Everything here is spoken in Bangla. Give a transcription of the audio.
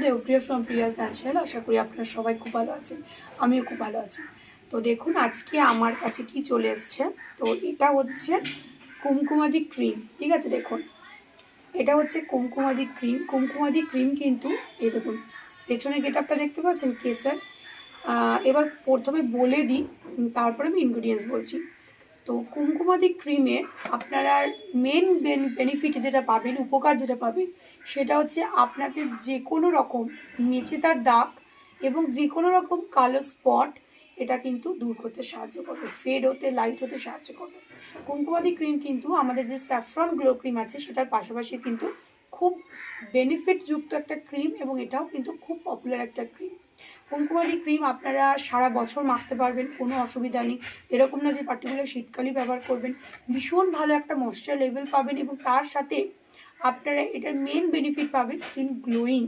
Debapriya from Priya's natural. আশা করি আপনারা সবাই খুব ভালো আছেন, আমিও খুব ভালো আছি। তো দেখুন আজকে আমার কাছে কি চলে এসছে। তো এটা হচ্ছে কুমকুমাদি ক্রিম, ঠিক আছে। দেখুন এটা হচ্ছে কুমকুমাদি ক্রিম। কুমকুমাদি ক্রিম কিন্তু এই দেখুন পেছনে গেটআপটা দেখতে পাচ্ছেন কেসার। এবার প্রথমে বলে দিই, তারপরে আমি ইনগ্রিডিয়েন্টস বলছি। তো কুমকুমাদি ক্রিমে আপনারা মেন বেনিফিট যেটা পাবেন, উপকার যেটা পাবেন, সেটা হচ্ছে আপনাদের যে কোনো রকম মেচেদার দাগ এবং যে কোনো রকম কালো স্পট এটা কিন্তু দূর করতে সাহায্য করবে, ফেড হতে লাইট হতে সাহায্য করবে। কুমকুমাদি ক্রিম কিন্তু আমাদের যে স্যাফরন গ্লো ক্রিম আছে সেটার পাশাপাশি কিন্তু খুব বেনিফিটযুক্ত একটা ক্রিম, এবং এটাও কিন্তু খুব পপুলার একটা ক্রিম। কুমকুমাদি ক্রিম আপনারা সারা বছর মাখতে পারবেন, কোনো অসুবিধা নেই। এরকম না যে পার্টিকুলার শীতকালেই ব্যবহার করবেন। ভীষণ ভালো একটা ময়েশ্চার লেভেল পাবেন, এবং তার সাথে আপনারা এটার মেন বেনিফিট পাবে স্কিন গ্লোয়িং।